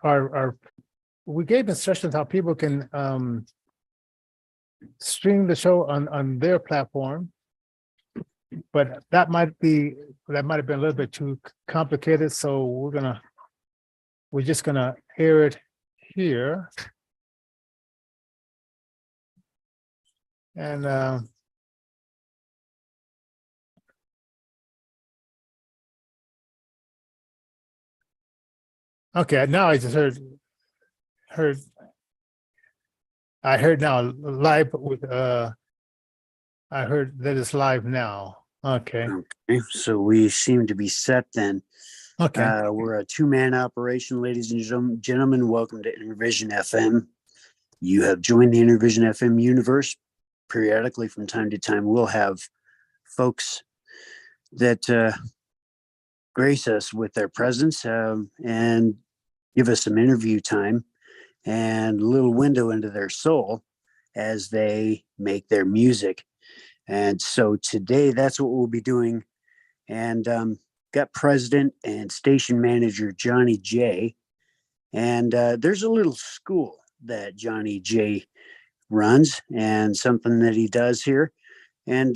our we gave instructions how people can stream the show on their platform, but that might have been a little bit too complicated. So we're just gonna air it here. And okay, now I just heard now live with I heard that it's live now. Okay. Okay, so we seem to be set then. Okay. We're a two-man operation, ladies and gentlemen. Welcome to Intervision FM. You have joined the Intervision FM universe. Periodically, from time to time, we'll have folks that grace us with their presence and give us some interview time and a little window into their soul as they make their music. And so today, that's what we'll be doing. And got president and station manager Johnnie J. And there's a little school that Johnnie J runs and something that he does here. And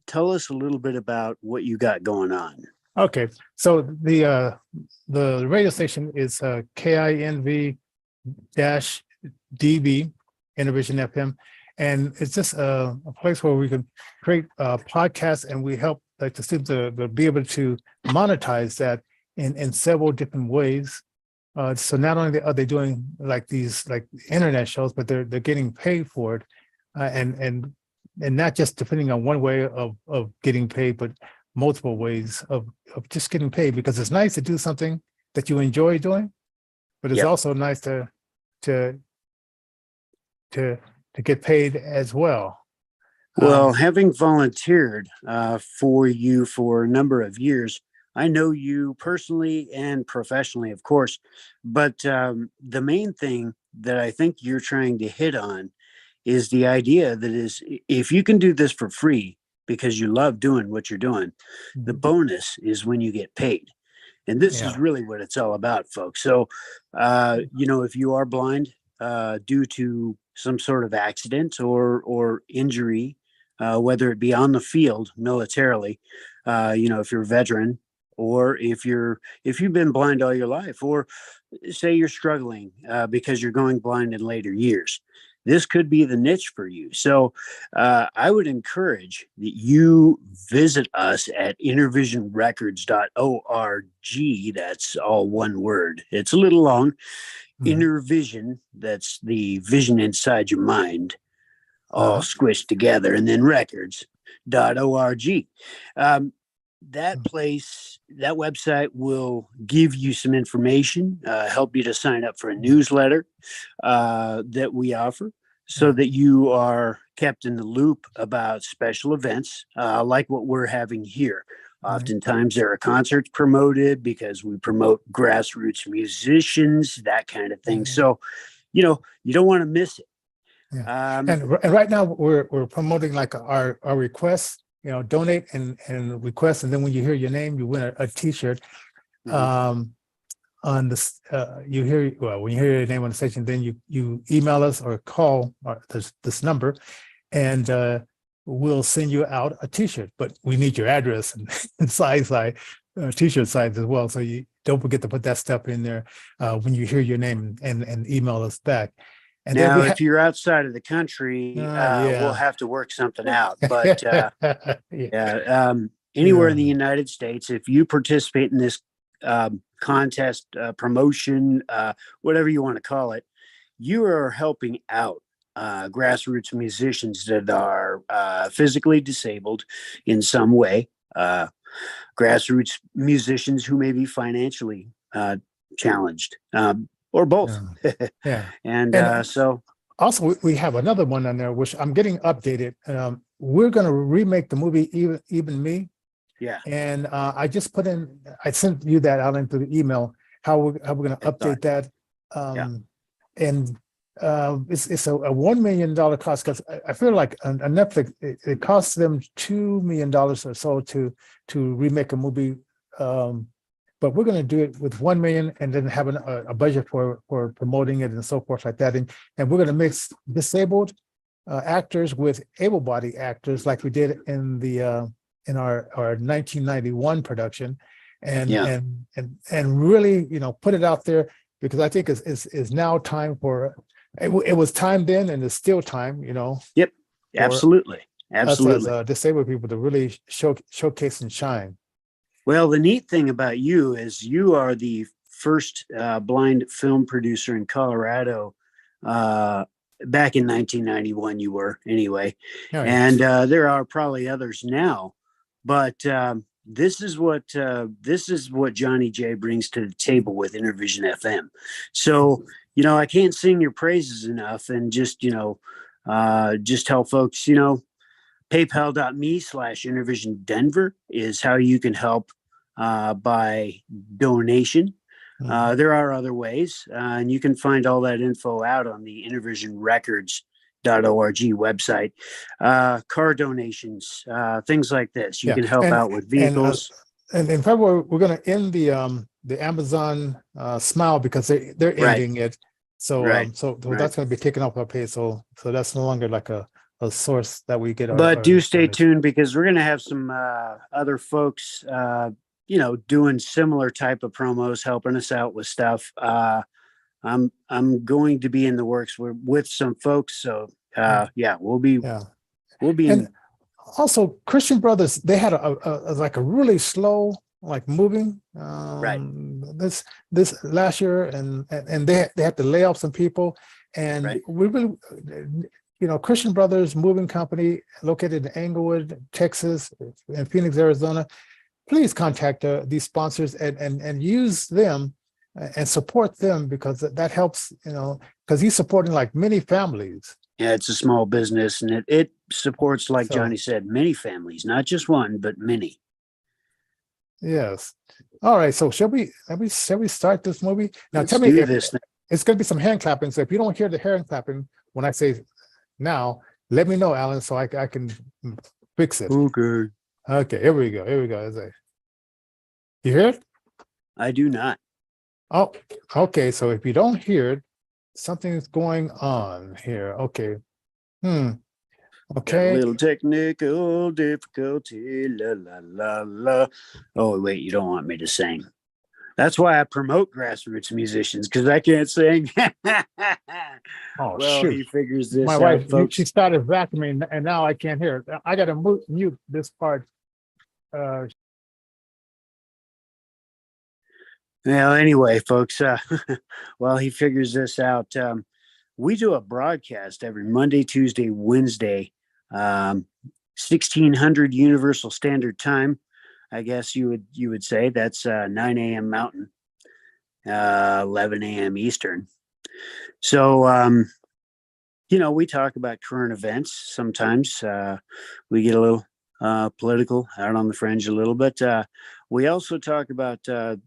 tell us a little bit about what you got going on. Okay. So the radio station is KINV-DB, Intervision FM. And it's just a place where we can create podcasts, and we help like the students to be able to monetize that in several different ways. So not only are they doing like these like internet shows, but they're getting paid for it, and not just depending on one way of getting paid, but multiple ways of just getting paid, because it's nice to do something that you enjoy doing, but it's also nice to get paid as well. Well, having volunteered for you for a number of years, I know you personally and professionally, of course, but the main thing that I think you're trying to hit on is the idea that is, if you can do this for free because you love doing what you're doing, the bonus is when you get paid. And this is really what it's all about, folks. So, if you are blind due to some sort of accident or injury, whether it be on the field militarily, if you're a veteran, or if you've been blind all your life, or say you're struggling because you're going blind in later years, this could be the niche for you. So I would encourage that you visit us at intervisionrecords.org. That's all one word. It's a little long. Intervision, that's the vision inside your mind, all squished together, and then records.org. That place, that website will give you some information, help you to sign up for a newsletter that we offer, so that you are kept in the loop about special events like what we're having here. Oftentimes there are concerts promoted because we promote grassroots musicians, that kind of thing. So, you don't want to miss it. And right now we're promoting like our requests. Donate and request, and then when you hear your name, you win a T-shirt. On this, when you hear your name on the station, then you email us or call this number, and we'll send you out a T-shirt. But we need your address and size, T-shirt size as well. So you don't forget to put that stuff in there when you hear your name and email us back. And now, if you're outside of the country, we'll have to work something out. But anywhere in the United States, if you participate in this contest, promotion, whatever you want to call it, you are helping out grassroots musicians that are physically disabled in some way, grassroots musicians who may be financially challenged. Or both. And so also we have another one on there, which I'm getting updated. We're going to remake the movie Even Me. Yeah. And I just I sent you that out into the email, how we're going to update that. And it's a $1 million cost, because I feel like on Netflix, it costs them $2 million or so to remake a movie but we're going to do it with 1 million and then have a budget for promoting it and so forth like that. And we're going to mix disabled actors with able-bodied actors like we did in the in our 1991 production, and really, you know, put it out there, because I think it's now time for it was time then, and it's still time, you know. Yep, absolutely. Us as disabled people to really showcase and shine. Well, the neat thing about you is you are the first blind film producer in Colorado. Back in 1991, you were anyway, and there are probably others now, but this is what Johnnie J brings to the table with Intervision FM. So, you know, I can't sing your praises enough, and just just tell folks, you know, PayPal.me/Intervision Denver is how you can help by donation. There are other ways, and you can find all that info out on the intervisionrecords.org website. Car donations, things like this. You can help out with vehicles. And in February, we're going to end the Amazon Smile, because they're ending it. So that's going to be taken off our page. So that's no longer like a source that we get. But do stay tuned, because we're going to have some other folks you know, doing similar type of promos, helping us out with stuff. I'm going to be in the works with some folks. So we'll be and also Christian Brothers, they had a like a really slow, like moving this last year, and they had to lay off some people, and we really, you know, Christian Brothers Moving Company, located in Englewood, Texas, and Phoenix, Arizona. Please contact these sponsors and use them and support them, because that helps, you know, because he's supporting like many families. Yeah, it's a small business, and it supports, like Johnny said, many families, not just one, but many. Yes. All right. So shall we start this movie? Now, Let's tell me if this thing. It's going to be some hand clapping. So if you don't hear the hand clapping when I say now, let me know, Alan, so I can fix it. Okay. Okay, here we go. You hear it? I do not. Oh, okay. So if you don't hear it, something's going on here. Okay. Okay. Got a little technical difficulty. La la la la. Oh wait, you don't want me to sing. That's why I promote grassroots musicians, because I can't sing. Oh, well, shoot. he figures this My out, wife, folks. she started vacuuming, and now I can't hear it. I got to mute this part. Well, anyway, folks, while he figures this out, we do a broadcast every Monday, Tuesday, Wednesday, 1600 Universal Standard Time. I guess you would say that's 9 a.m. Mountain, 11 a.m. Eastern. So, you know, we talk about current events. Sometimes we get a little political, out on the fringe a little bit. We also talk about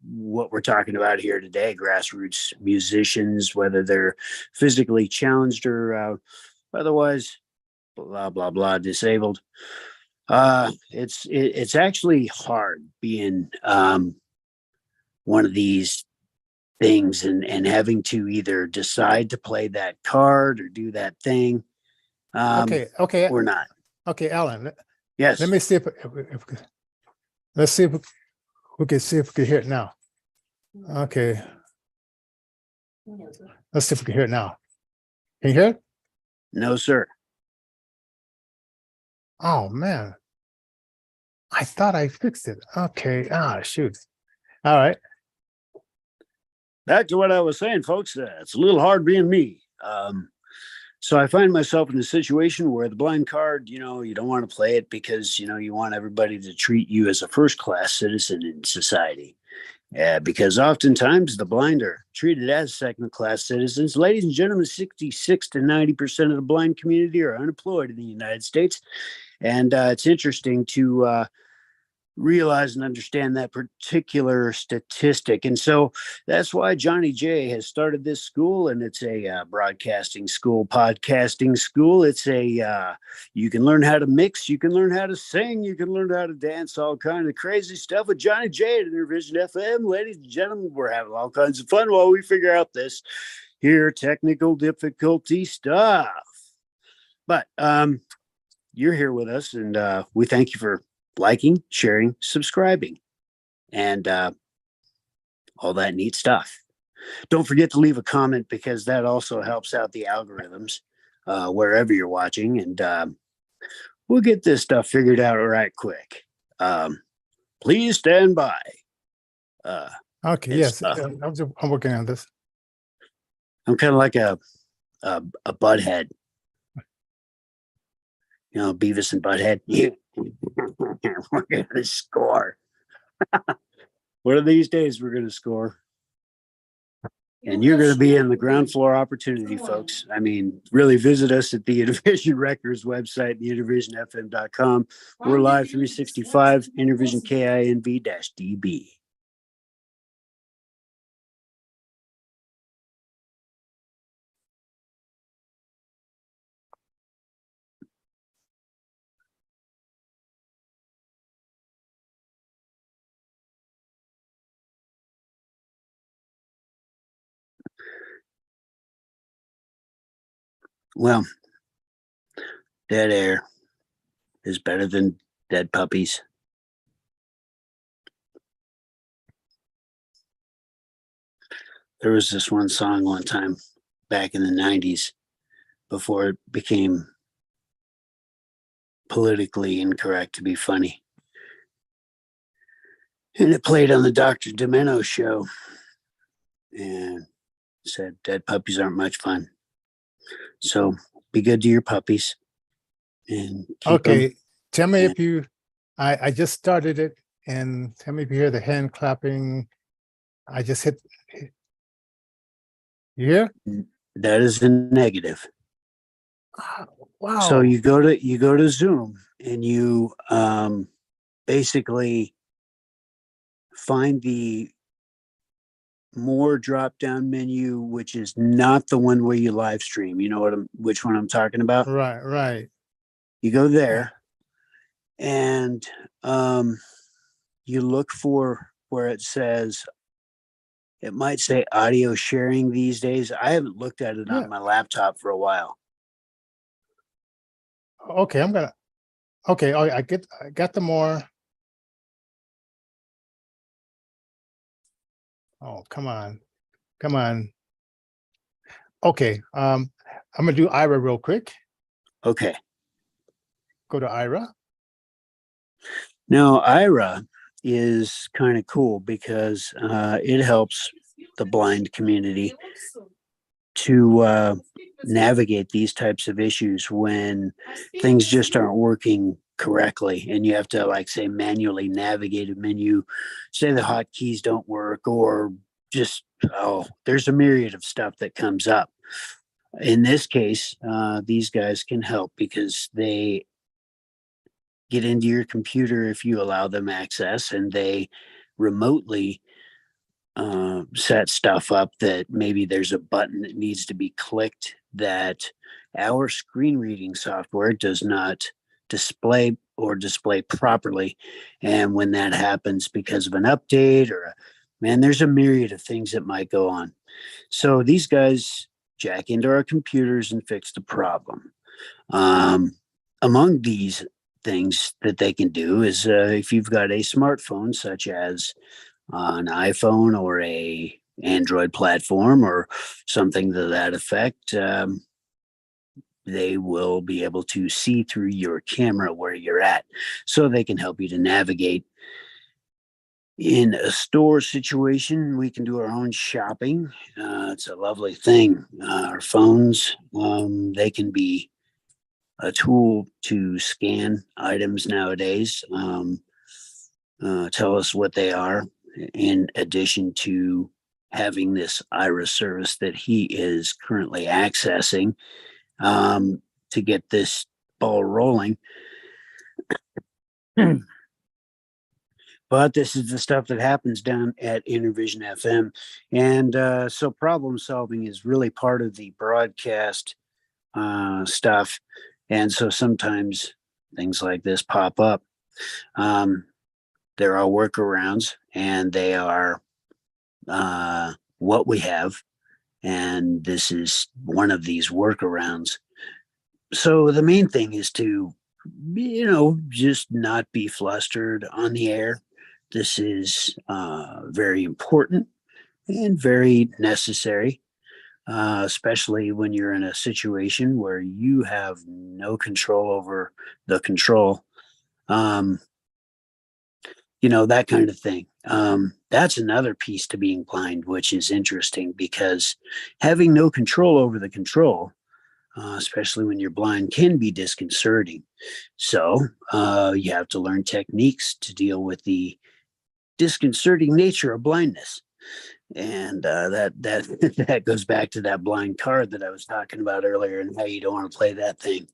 what we're talking about here today, grassroots musicians, whether they're physically challenged or otherwise, blah, blah, blah, disabled. It's actually hard being one of these things and having to either decide to play that card or do that thing. Okay. Or not. Okay, Alan. Yes. Let me see if let's see if we can hear it now. Okay. Let's see if we can hear it now. Can you hear it? No, sir. Oh man. I thought I fixed it. Okay. Shoot. All right. Back to what I was saying, folks. It's a little hard being me. So I find myself in a situation where the blind card, you know, you don't want to play it because, you know, you want everybody to treat you as a first-class citizen in society. Because oftentimes the blind are treated as second-class citizens. Ladies and gentlemen, 66 to 90% of the blind community are unemployed in the United States. And it's interesting to realize and understand that particular statistic. And so that's why Johnnie J has started this school, and it's a broadcasting school, podcasting school. It's a you can learn how to mix, you can learn how to sing, you can learn how to dance, all kind of crazy stuff with Johnnie J at Intervision FM. Ladies and gentlemen, we're having all kinds of fun while we figure out this here technical difficulty stuff. But you're here with us, and we thank you for liking, sharing, subscribing, and all that neat stuff. Don't forget to leave a comment, because that also helps out the algorithms wherever you're watching, and we'll get this stuff figured out right quick. Please stand by. Okay, yes, I'm working on this. I'm kind of like a butthead. You know, Beavis and Butthead. We're going to score. One of these days, we're going to score. And you're going to be in the ground floor opportunity, folks. I mean, really visit us at the Intervision Records website, theintervisionfm.com. We're live 365, Intervision KINV-DB. Well, dead air is better than dead puppies. There was this one song one time back in the 90s before it became politically incorrect to be funny. And it played on the Dr. Demento show and said, dead puppies aren't much fun. So be good to your puppies. And okay, tell me if you, I just started it, and tell me if you hear the hand clapping. I just hit. You hear? That is a negative. Wow. So you go to Zoom, and you basically find the more drop down menu, which is not the one where you live stream. You know which one I'm talking about? Right. You go there, and you look for where it says, it might say audio sharing these days. I haven't looked at it on my laptop for a while. Okay, okay, I got the more. Oh, come on. Okay, I'm gonna do Ira real quick. Okay. Go to Ira. Now, Ira is kind of cool because it helps the blind community to navigate these types of issues when things just aren't working correctly, and you have to, like, say, manually navigate a menu, say the hotkeys don't work, or just there's a myriad of stuff that comes up. In this case, these guys can help because they get into your computer if you allow them access, and they remotely set stuff up that maybe there's a button that needs to be clicked that our screen reading software does not display properly. And when that happens because of an update there's a myriad of things that might go on. So these guys jack into our computers and fix the problem. Among these things that they can do is if you've got a smartphone, such as an iPhone or a Android platform or something to that effect, they will be able to see through your camera where you're at, so they can help you to navigate. In a store situation, we can do our own shopping. It's a lovely thing. Our phones, they can be a tool to scan items nowadays, tell us what they are, in addition to having this Ira service that he is currently accessing to get this ball rolling. But this is the stuff that happens down at Intervision FM. And so problem solving is really part of the broadcast stuff. And so sometimes things like this pop up. There are workarounds, and they are what we have. And this is one of these workarounds. So the main thing is to, just not be flustered on the air. This is very important and very necessary, especially when you're in a situation where you have no control over the control. That kind of thing. That's another piece to being blind, which is interesting because having no control over the control, especially when you're blind, can be disconcerting. So you have to learn techniques to deal with the disconcerting nature of blindness. And that that goes back to that blind card that I was talking about earlier, and how you don't want to play that thing.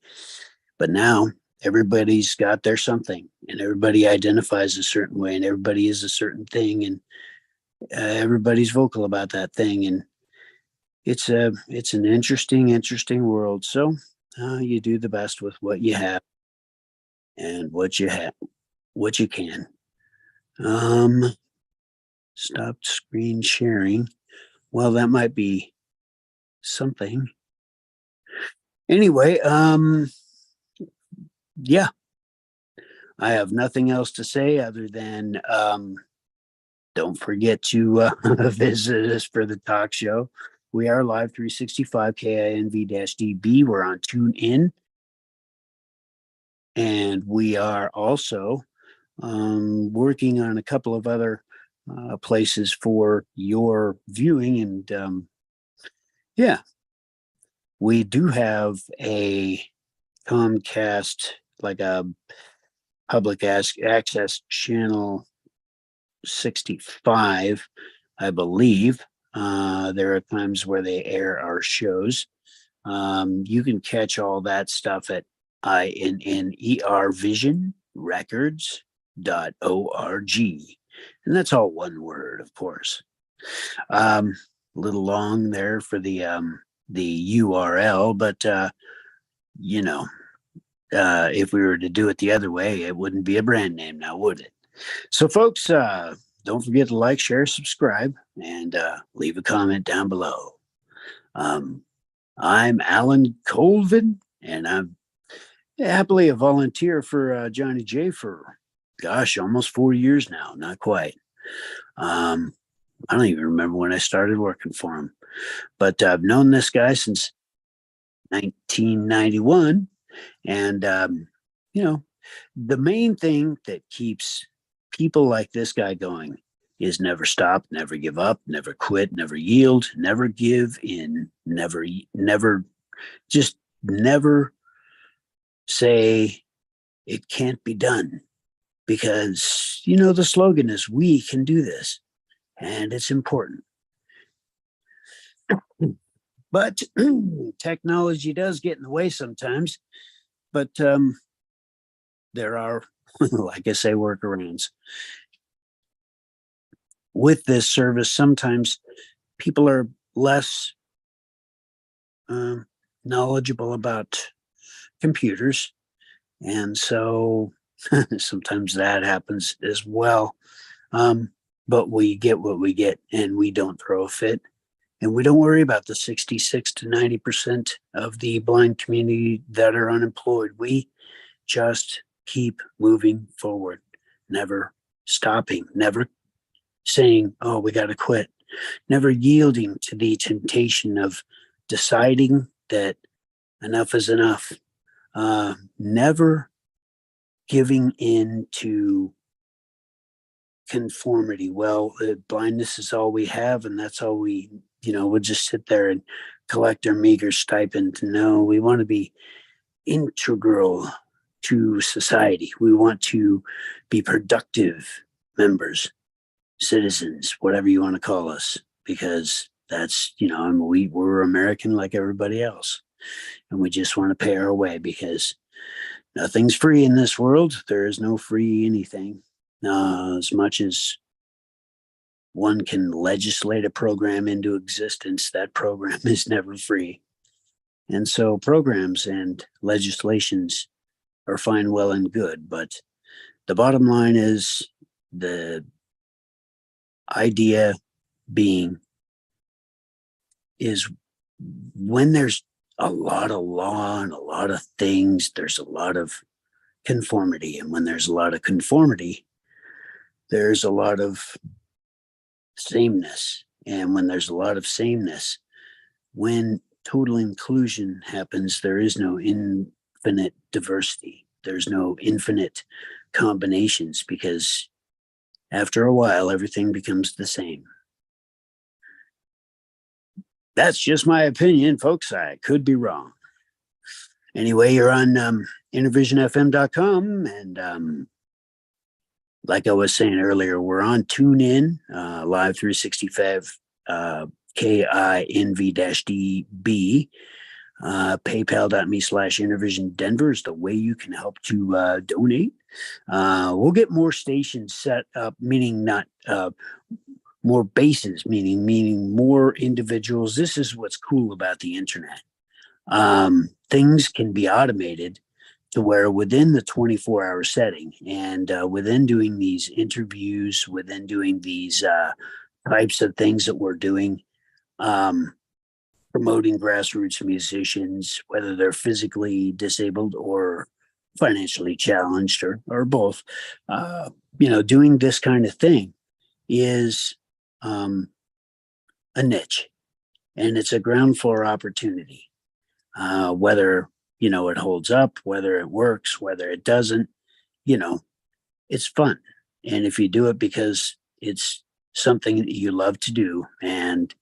But now everybody's got their something, and everybody identifies a certain way, and everybody is a certain thing, and everybody's vocal about that thing, and it's an interesting world. So you do the best with what you have and what you can. Stopped screen sharing. Well, that might be something. Anyway, yeah, I have nothing else to say other than don't forget to visit us for the talk show. We are live 365 KINV-DB. We're on TuneIn. And we are also working on a couple of other places for your viewing. And yeah, we do have a Comcast, like a public access channel 65, I believe. There are times where they air our shows. You can catch all that stuff at INNERvisionrecords.org. And that's all one word, of course. A little long there for the URL, but if we were to do it the other way, it wouldn't be a brand name now, would it? So folks, don't forget to like, share, subscribe, and leave a comment down below. I'm Alan Colvin, and I'm happily a volunteer for Johnnie J for, almost 4 years now. Not quite. I don't even remember when I started working for him, but I've known this guy since 1991. And, the main thing that keeps people like this guy going is never stop, never give up, never quit, never yield, never give in, never say it can't be done. Because, the slogan is, we can do this. And it's important. But technology does get in the way sometimes. But there are, like I say, workarounds. With this service, sometimes people are less knowledgeable about computers. And so sometimes that happens as well. But we get what we get, and we don't throw a fit. And we don't worry about the 66 to 90% of the blind community that are unemployed. We just keep moving forward, never stopping, never saying, oh, we got to quit, never yielding to the temptation of deciding that enough is enough, never giving in to conformity. Well, blindness is all we have, and that's all we, we'll just sit there and collect our meager stipend. No, we want to be integral to society. We want to be productive members, citizens, whatever you want to call us, because that's, we're American like everybody else. And we just want to pay our way, because nothing's free in this world. There is no free anything. As much as one can legislate a program into existence, that program is never free. And so programs and legislations are fine, well, and good. But the bottom line is the idea being is when there's a lot of law and a lot of things, there's a lot of conformity. And when there's a lot of conformity, there's a lot of sameness. And when there's a lot of sameness, when total inclusion happens, there is no infinite diversity. There's no infinite combinations because after a while, everything becomes the same. That's just my opinion, folks. I could be wrong. Anyway, you're on intervisionfm.com. And like I was saying earlier, we're on TuneIn, live 365, KINV-DB. PayPal.me/Intervision Denver is the way you can help to donate. We'll get more stations set up, meaning not more bases, meaning more individuals. This is what's cool about the internet. Things can be automated to where within the 24-hour setting and within doing these interviews, within doing these types of things that we're doing, promoting grassroots musicians, whether they're physically disabled or financially challenged or both, doing this kind of thing is a niche, and it's a ground floor opportunity. Whether, it holds up, whether it works, whether it doesn't, it's fun. And if you do it because it's something that you love to do and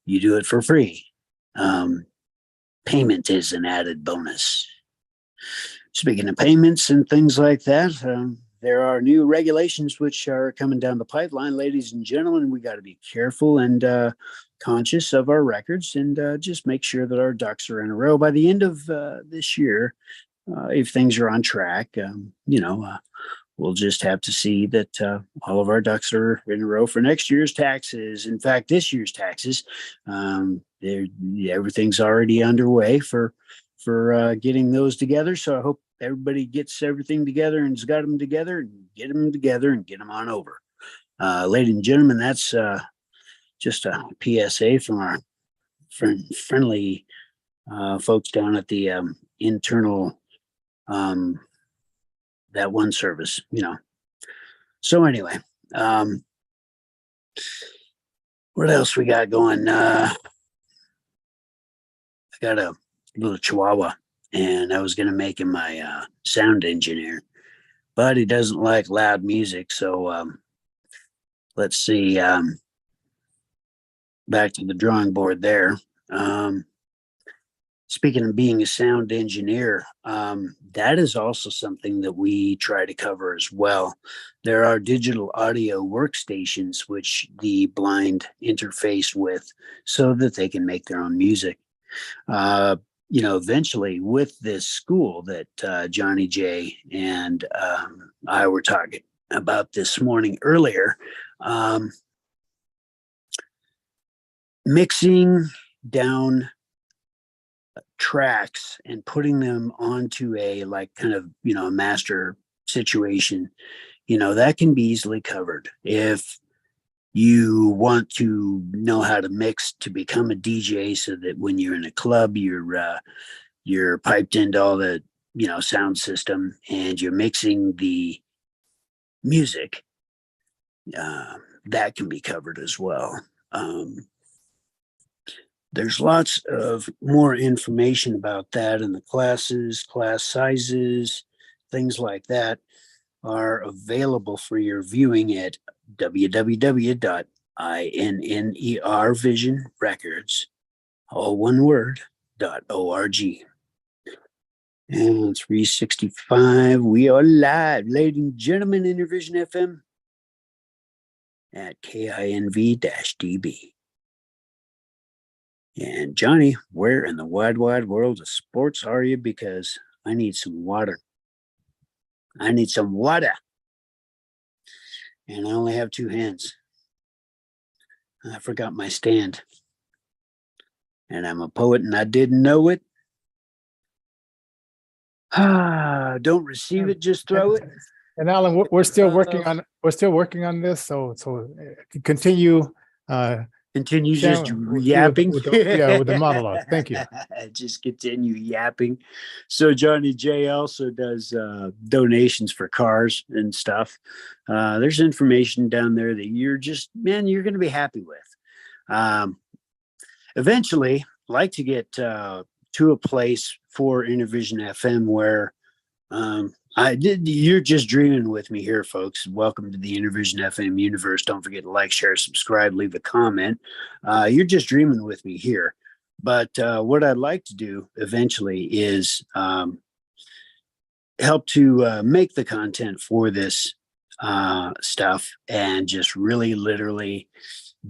you do it for free, payment is an added bonus. Speaking of payments and things like that, there are new regulations which are coming down the pipeline. Ladies and gentlemen, we got to be careful and conscious of our records and just make sure that our ducks are in a row by the end of this year. If things are on track, we'll just have to see that all of our ducks are in a row for next year's taxes. In fact, this year's taxes, everything's already underway for getting those together. So I hope everybody gets everything together and has got them together and get them together and get them on over. Ladies and gentlemen, that's just a PSA from our friendly folks down at the internal that one service, So anyway, what else we got going? I got a little Chihuahua, and I was going to make him my sound engineer, but he doesn't like loud music. So let's see. Back to the drawing board there. Speaking of being a sound engineer, that is also something that we try to cover as well. There are digital audio workstations which the blind interface with so that they can make their own music. Eventually with this school that Johnnie J and I were talking about this morning earlier, mixing down tracks and putting them onto a a master situation, that can be easily covered. If you want to know how to mix to become a DJ so that when you're in a club, you're piped into all the, sound system and you're mixing the music, that can be covered as well. There's lots of more information about that, and the classes, class sizes, things like that are available for your viewing at www.innervisionrecords, all one word, .org. And 365, we are live, ladies and gentlemen, Intervision FM at KINV-DB. And Johnny, where in the wide world of sports are you? Because I need some water. and I only have two hands. I forgot my stand. And I'm a poet and I didn't know it. Don't receive it, just throw it. And Alan, we're still working on this. So continue. Continue sharing just yapping. with the monologue. Thank you. Just continue yapping. So Johnnie J also does donations for cars and stuff. There's information down there that you're going to be happy with. Eventually, like to get to a place for Intervision FM where you're just dreaming with me here, folks. Welcome to the Intervision FM universe. Don't forget to like, share, subscribe, leave a comment. You're just dreaming with me here. But what I'd like to do eventually is help to make the content for this stuff and just really literally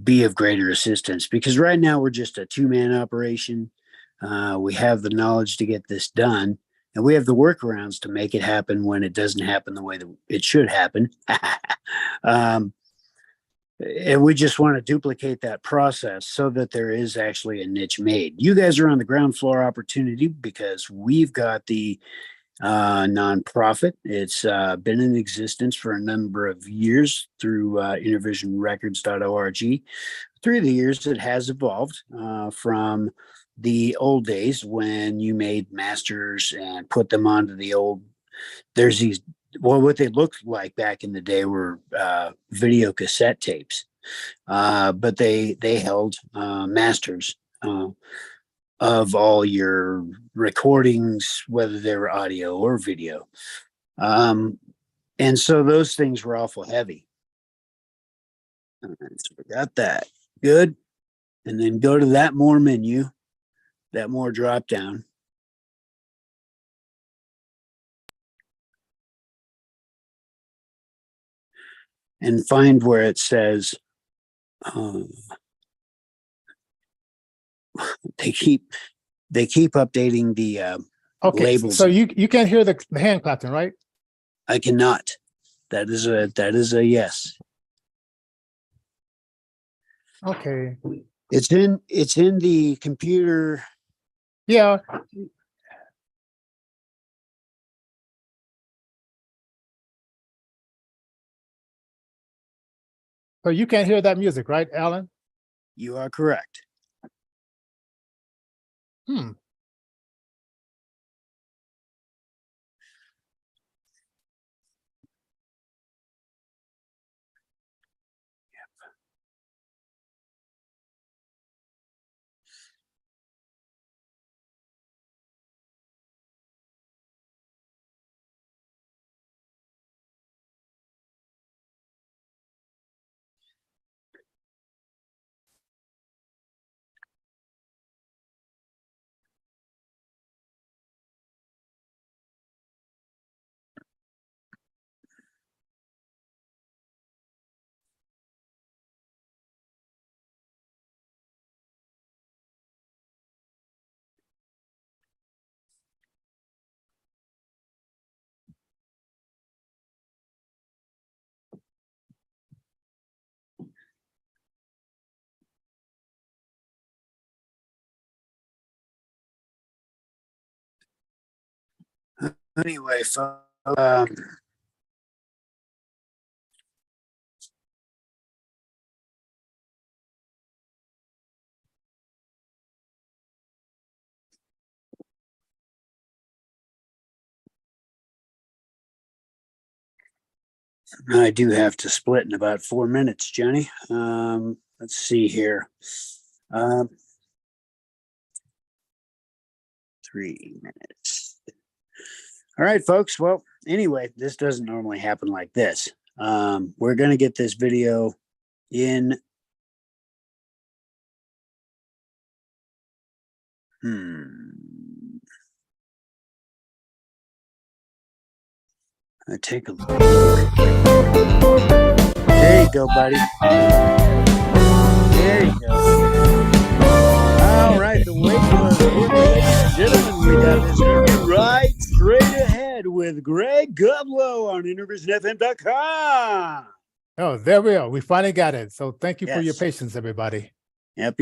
be of greater assistance, because right now we're just a two-man operation. We have the knowledge to get this done, and we have the workarounds to make it happen when it doesn't happen the way that it should happen. And we just want to duplicate that process so that there is actually a niche made. You guys are on the ground floor opportunity because we've got the nonprofit. It's been in existence for a number of years through intervisionrecords.org. Through the years, it has evolved from the old days when you made masters and put them onto the old. There's these. Well, what they looked like back in the day were video cassette tapes, but they held masters of all your recordings, whether they were audio or video. And so those things were awful heavy. So we got that. Good. And then go to that more menu, that more drop down. And find where it says, they keep updating the labels. So you can't hear the hand clapping, right? I cannot. That is a yes. Okay. It's in the computer. Yeah. So you can't hear that music, right, Alan? You are correct. Anyway, I do have to split in about 4 minutes, Johnny. Let's see here. 3 minutes. All right, folks. Well, anyway, this doesn't normally happen like this. We're going to get this video in. I take a look. There you go, buddy. There you go. All right, the wait was over, ladies and gentlemen. We got this interview right straight ahead with Greg Goodloe on IntervisionFM.com. Oh, there we are. We finally got it. So thank you for your Yes. patience, everybody. Yep.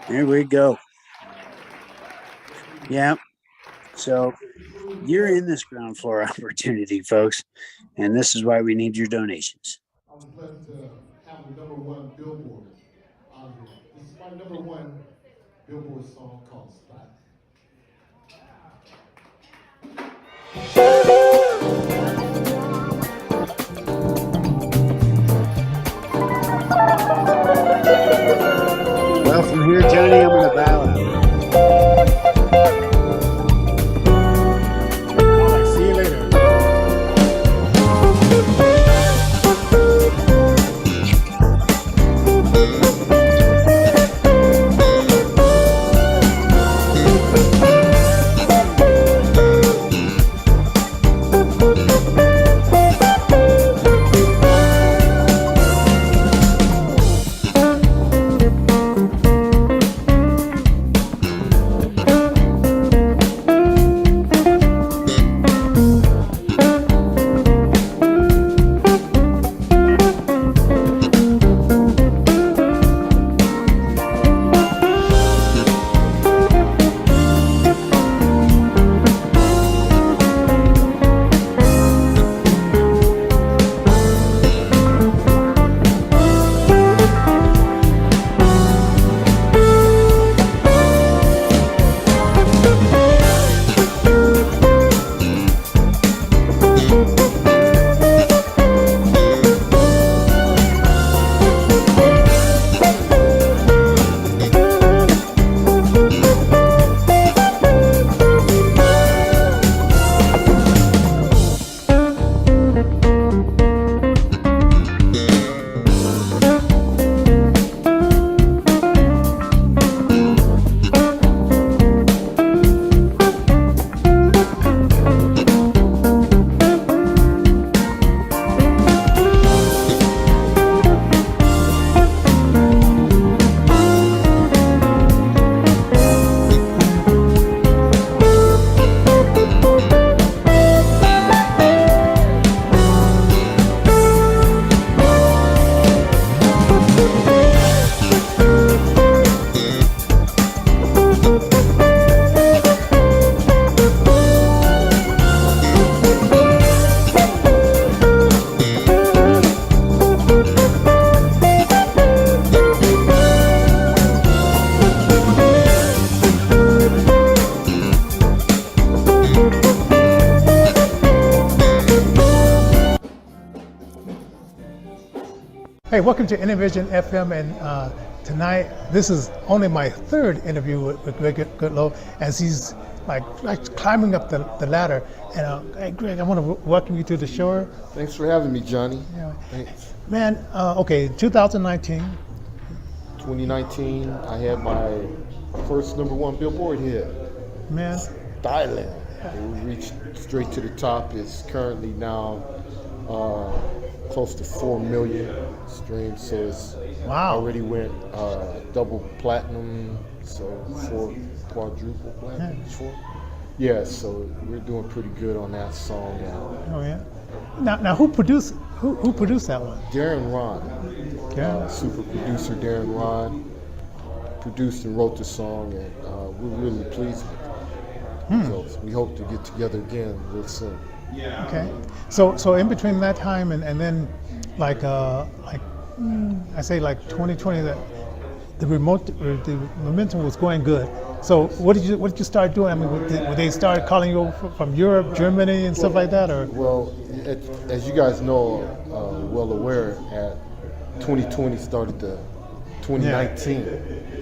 There we go. Yeah. So you're in this ground floor opportunity, folks, and this is why we need your donations. I was blessed to have the #1 Billboard out here. This is my #1 Billboard song called Stylin. Well, from here, Johnny, I'm going to bow out. All right, see you later. Hey, welcome to Innovision FM, and tonight, this is only my third interview with Greg Goodloe, as he's like climbing up the ladder. And hey, Greg, I want to welcome you to the show. Thanks for having me, Johnny. Yeah. Thanks. Man, okay, 2019. 2019, I had my first #1 Billboard hit, Man, Stylin. We reached straight to the top. It's currently now close to 4 million streams, so it's wow. already went double platinum, so 4 quadruple platinum. Yeah, so we're doing pretty good on that song now. Oh yeah. Now who produced that one? Darren Ron, Yeah. super producer Darren Ron, produced and wrote the song, and we're really pleased with it. So we hope to get together again real soon. Okay. So in between that time and then like I say like 2020, that the momentum was going good. So what did you start doing? I mean, would they start calling you over from Europe, Germany, and stuff like that, or? Well, as you guys know, well aware, at 2020 started the 2019.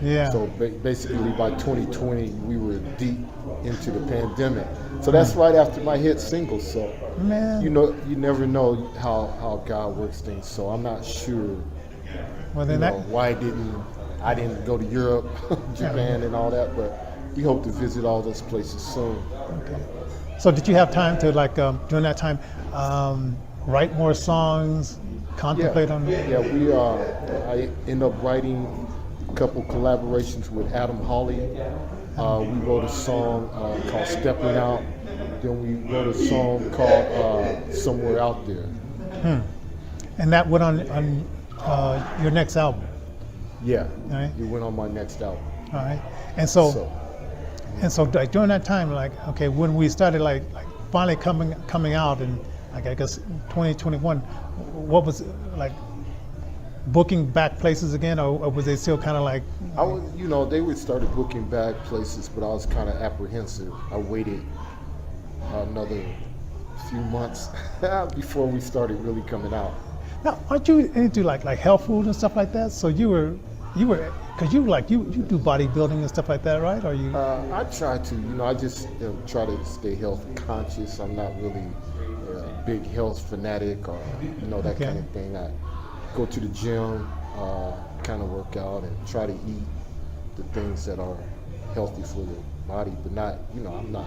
Yeah. So basically by 2020 we were deep into the pandemic. So that's right after my hit single. So Man. you never know how God works things. So I'm not sure. Well, then Why I didn't go to Europe, Japan, and all that, but we hope to visit all those places soon. Okay. So did you have time to during that time write more songs, contemplate on? Yeah, I end up writing a couple collaborations with Adam Hawley. We wrote a song called "Stepping Out." then we wrote a song called Somewhere Out There. And that went on your next album. Yeah, Right. it went on my next album. All right. And so like during that time, like, okay, when we started like finally coming out and like I guess 2021, what was it, like booking back places again, or was they still kind of like? I was, they would started booking back places, but I was kind of apprehensive. I waited another few months before we started really coming out. Now, aren't you into like health food and stuff like that? So you were, because you do bodybuilding and stuff like that, right? Or you? I try to, I just try to stay health conscious. I'm not really a big health fanatic or, that kind of thing. I go to the gym, kind of work out and try to eat the things that are healthy for the body, but not, I'm not.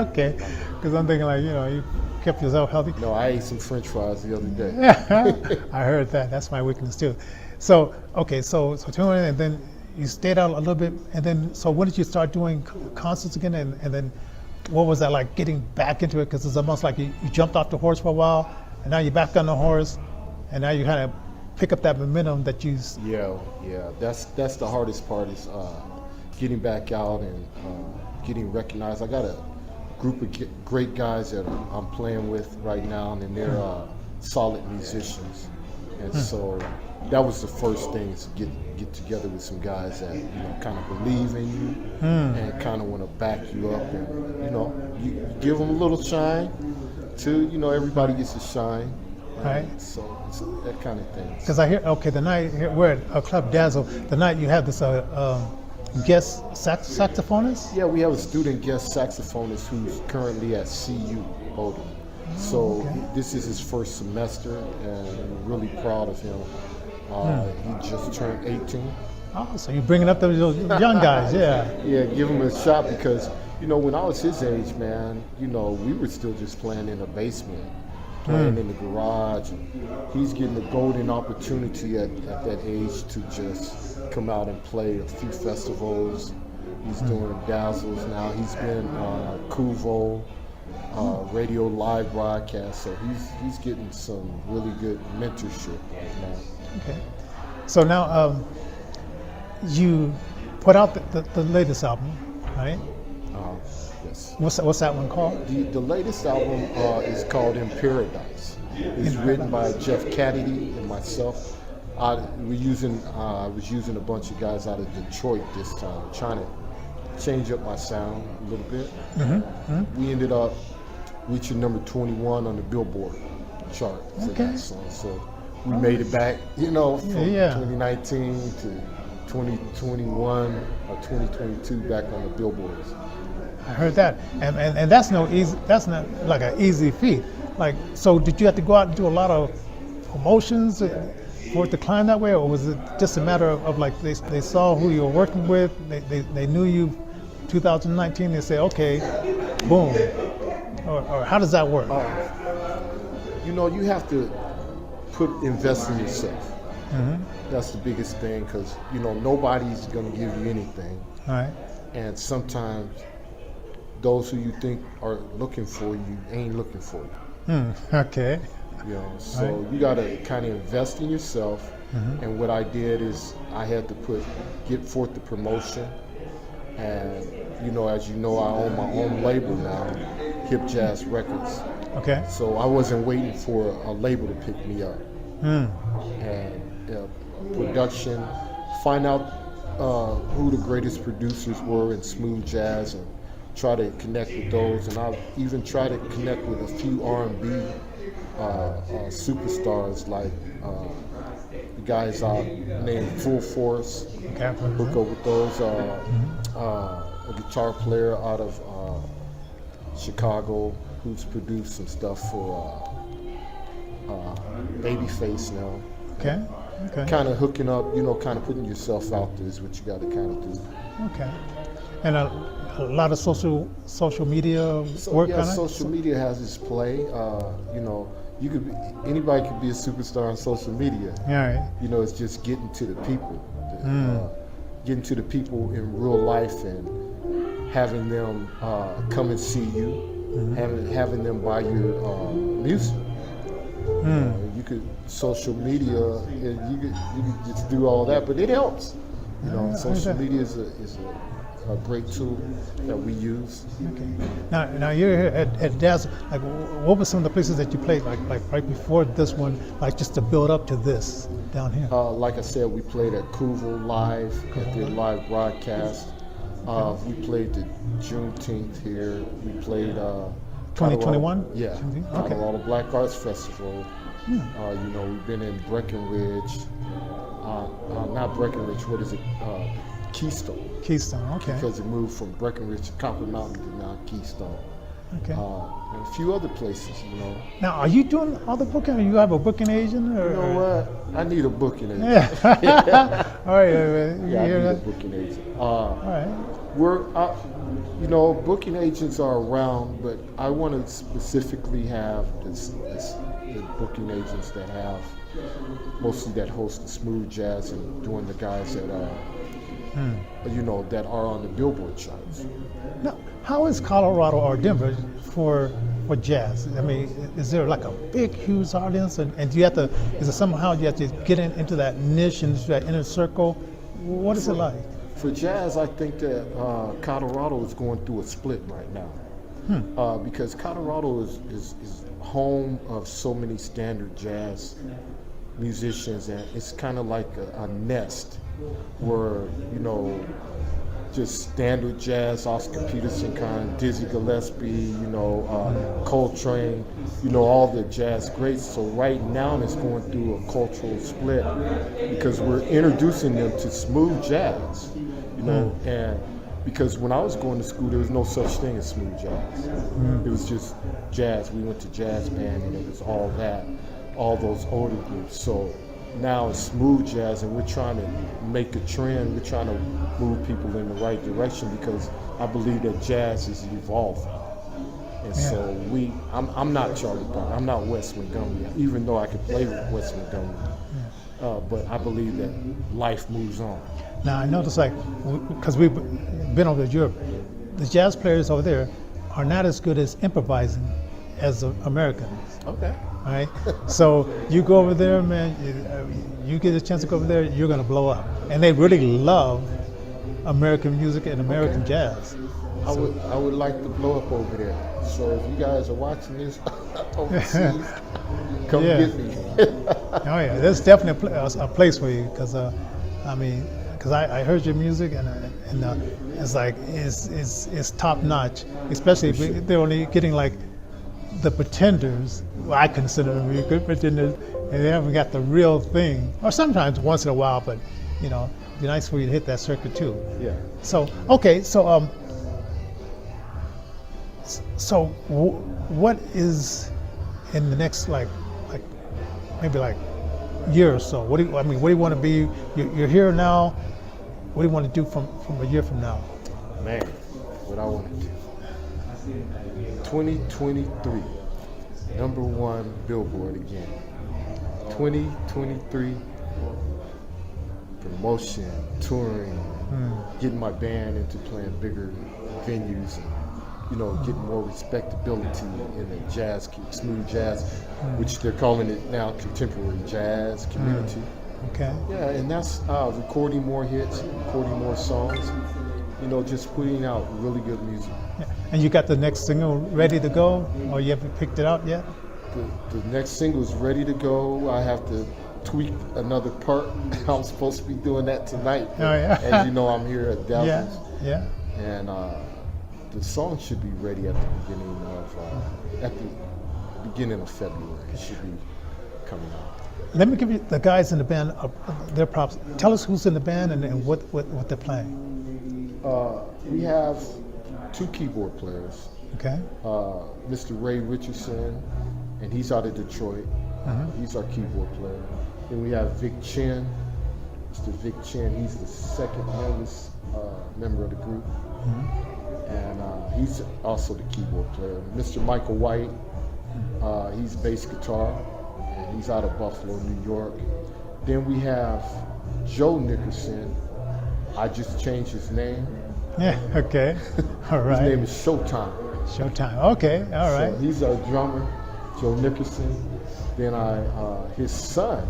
Okay, because I'm thinking like, you kept yourself healthy. No, I ate some French fries the other day. I heard that. That's my weakness too. So, okay, so 21, and then you stayed out a little bit, and then, so when did you start doing concerts again, and then what was that like getting back into it? Because it's almost like you jumped off the horse for a while, and now you're back on the horse, and now you kind of pick up that momentum that you... Yeah, that's the hardest part is getting back out and getting recognized. I got a group of great guys that I'm playing with right now, and they're solid musicians, and so that was the first thing, is to get together with some guys that kind of believe in you and kind of want to back you up, and you give them a little shine too. Everybody gets a shine, right? So it's that kind of thing. Because I hear, the night we're at a club Dazzle, the night you have this guest saxophonist. Yeah, we have a student guest saxophonist who's currently at CU Bowdoin. So this is his first semester, and we're really proud of him. He just turned 18. Oh, so you're bringing up those young guys, yeah. Yeah, give him a shot, because, when I was his age, man, we were still just playing in the basement, playing in the garage. And he's getting the golden opportunity at that age to just come out and play a few festivals. He's doing Dazzles now. He's been on Kuvo, radio live broadcast. So he's getting some really good mentorship right now. Okay. So now you put out the latest album, right? Yes. What's that one called? The latest album is called In Paradise. It's written by Jeff Kennedy and myself. I was using a bunch of guys out of Detroit this time, trying to change up my sound a little bit. We ended up reaching number 21 on the Billboard chart for that song. So we made it back, from 2019 to 2021 or 2022 back on the Billboards. I heard that, and that's that's not like an easy feat. Like, so did you have to go out and do a lot of promotions for it to climb that way, or was it just a matter of like they saw who you were working with, they knew you 2019, they say, okay, boom, or how does that work? You have to invest in yourself. That's the biggest thing, because nobody's going to give you anything. All right. And sometimes those who you think are looking for you ain't looking for you. Okay. So you got to kind of invest in yourself. And what I did is I had to get forth the promotion. And as you know, I own my own label now, Hip Jazz Records. Okay. So I wasn't waiting for a label to pick me up. And production, find out who the greatest producers were in smooth jazz, and try to connect with those. And I even try to connect with a few R&B superstars, like the guys named Full Force. Okay. Hook up with those. A guitar player out of Chicago who's produced some stuff for Babyface now. Okay. Kind of hooking up, kind of putting yourself out there is what you got to kind of do. Okay. And a lot of social media work. Yeah, social media has its play. Anybody could be a superstar on social media. Yeah. Right. It's just getting to the people, getting to the people in real life, and having them come and see you, having them buy your music. You could social media, and you could just do all that, but it helps. Social media is a great tool that we use. Okay. Now you're here at Dazzle. Like, what were some of the places that you played, like right before this one, like just to build up to this down here? Like I said, we played at Kuval Live at their live broadcast. We played the Juneteenth here. We played 2021. Yeah, Colorado Black Arts Festival. We've been in Breckenridge. Not Breckenridge. What is it? Keystone. Keystone. Okay. Because it moved from Breckenridge to Copper Mountain to now Keystone. Okay. And a few other places, Now, are you doing all the booking, or you have a booking agent? Or, You know what? I need a booking agent. Yeah. All right. You I hear need a that? booking agent. All right. We're, booking agents are around, but I want to specifically have the booking agents that have mostly that host the smooth jazz and doing the guys that that are on the Billboard charts. Now, how is Colorado or Denver for jazz? I mean, is there like a big, huge audience, and do you have to? Is it somehow you have to get into that niche, into that inner circle? What is it like? For jazz, I think that Colorado is going through a split right now because Colorado is home of so many standard jazz musicians, and it's kind of like a nest where just standard jazz, Oscar Peterson kind, Dizzy Gillespie, Coltrane, all the jazz greats. So right now it's going through a cultural split because we're introducing them to smooth jazz, and because when I was going to school, there was no such thing as smooth jazz. It was just jazz. We went to jazz band, and it was all that, all those older groups. So now it's smooth jazz, and we're trying to make a trend. We're trying to move people in the right direction because I believe that jazz is evolving. And so I'm not Charlie Parker. I'm not Wes Montgomery, even though I could play with Wes Montgomery. But I believe that life moves on. Now, I noticed, because we've been over to Europe, the jazz players over there are not as good as improvising as the Americans. Okay. All right. So you go over there, man. You get a chance to go over there, you're gonna blow up. And they really love American music and American jazz. I would like to blow up over there. So if you guys are watching this overseas, come get me. Oh yeah, there's definitely a place for you because I heard your music and it's like it's top notch, especially if they're only getting like the pretenders. Well, I consider them really good pretenders, and they haven't got the real thing. Or sometimes once in a while, but it'd be nice for you to hit that circuit too. Yeah. So okay, so what is in the next maybe year or so? What do you want to be? You're here now. What do you want to do from a year from now? Man, what I want to do. 2023, #1 Billboard again. 2023, promotion, touring, getting my band into playing bigger venues, and getting more respectability in the jazz, smooth jazz, which they're calling it now contemporary jazz community. Okay. Yeah, and that's recording more hits, recording more songs, just putting out really good music. Yeah. And you got the next single ready to go, or you haven't picked it out yet? The next single is ready to go. I have to tweak another part. I'm supposed to be doing that tonight. Oh, yeah. As you know, I'm here at Dazzle. Yeah. And the song should be ready at the beginning of February. It should be coming out. Let me give you the guys in the band their props. Tell us who's in the band and what they're playing. We have 2 keyboard players. Okay. Mr. Ray Richardson, and he's out of Detroit. He's our keyboard player. Then we have Vic Chin. Mr. Vic Chin, he's the second youngest member of the group. And he's also the keyboard player. Mr. Michael White, he's bass guitar, and he's out of Buffalo, New York. Then we have Joe Nickerson. I just changed his name. Yeah. Okay. All His right. name is Showtime. Showtime. Okay. All right. So he's our drummer, Joe Nickerson. Then his son,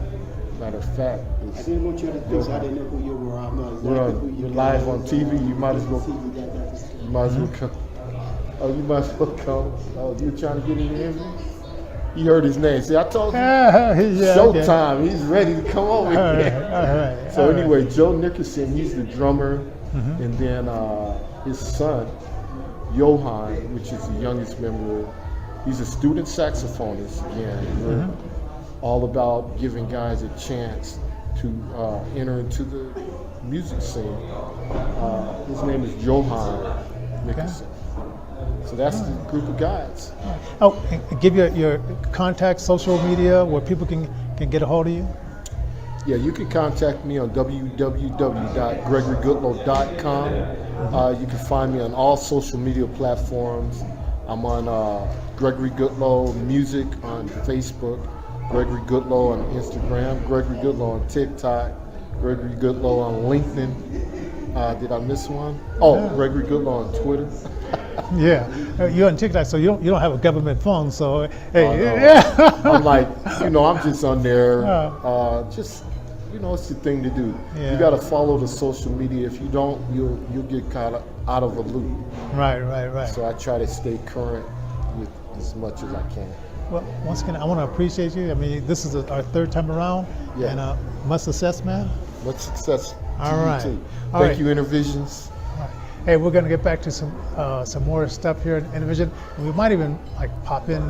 matter of fact, I is didn't want you to think I didn't know who you were. I'm not we're, exactly who you we're guys live on are. TV. You might as well, See, you got that. you might as well come. Oh, you might as well come. Oh, you're trying to get in the interview? He heard his name. See, I told you, Yeah, okay. Showtime. He's ready to come over All right. here. All right. So all right. anyway, Joe Nickerson, he's the drummer, and then his son, Johan, which is the youngest member, he's a student saxophonist. Again, we're all about giving guys a chance to enter into the music scene. His name is Johan Nickerson. So that's the group of guys. Oh, and give your contact, social media, where people can get a hold of you. Yeah, you can contact me on www.gregorygoodloe.com. You can find me on all social media platforms. I'm on Gregory Goodloe Music on Facebook, Gregory Goodloe on Instagram, Gregory Goodloe on TikTok, Gregory Goodloe on LinkedIn. Did I miss one? Oh, Yeah. Gregory Goodloe on Twitter. Yeah, you're on TikTok, so you don't have a government phone. So hey, Oh, no. yeah. I'm like, I'm just on there. Oh. Just, it's the thing to do. Yeah. You got to follow the social media. If you don't, you'll get caught out of a loop. Right. So I try to stay current with as much as I can. Well, once again, I want to appreciate you. I mean, this is our third time around, Yeah. and much success, man. Much success to All you right. too. All Thank right. you, Intervisions. All right. Hey, we're gonna get back to some more stuff here in Intervision. We might even pop in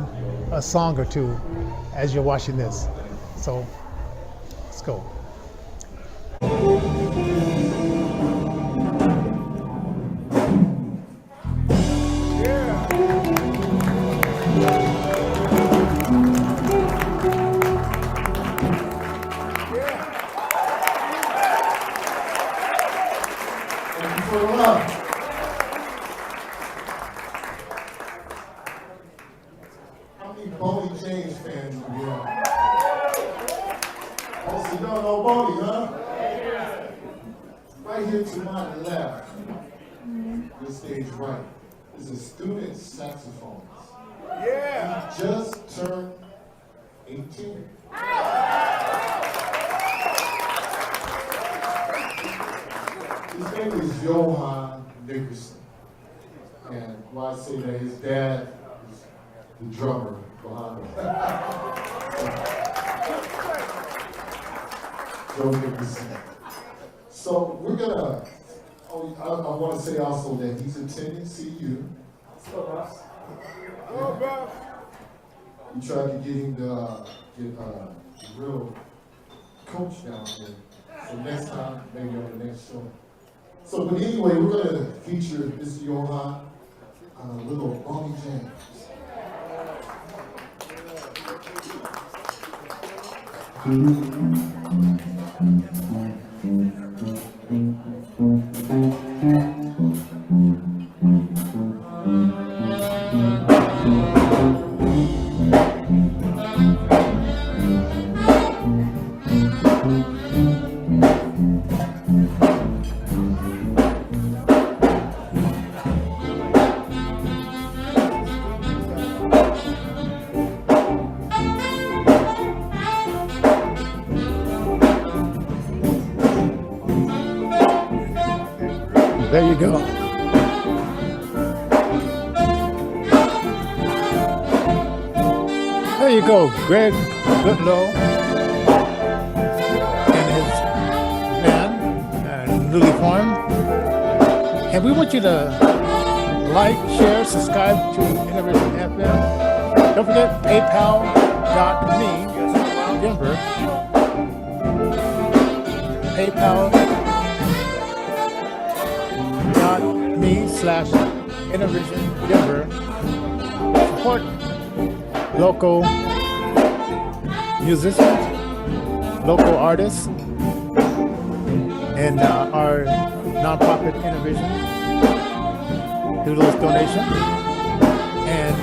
a song or two as you're watching this. So let's go. Thank you for the love. How many Boney James fans do we have? Oh, so y'all know Boney, huh? Right here to my left, this stage right, is a student saxophonist. Yeah. He just turned 18. His name is Johan Nickerson. And why I say that, his dad is the drummer behind him. Joe Nickerson. So we're gonna, I want to say also that he's attending CU. We tried to get him to get a real coach down here. So next time, maybe on the next show. So, but anyway, we're going to feature Mr. Johan on a little Boney James. There you go. There you go, Greg Goodloe and his band, newly formed. And we want you to like, share, subscribe to Intervision FM. Don't forget PayPal.me, Denver. PayPal.me/Intervision Denver. Support local musicians, local artists, and our nonprofit Intervision. Do those donations and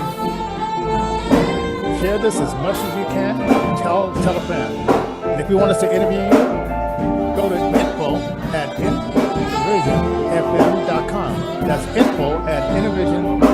share this as much as you can. Tell a friend. And if you want us to interview you, go to info@intervisionfm.com. That's info@innovision.org.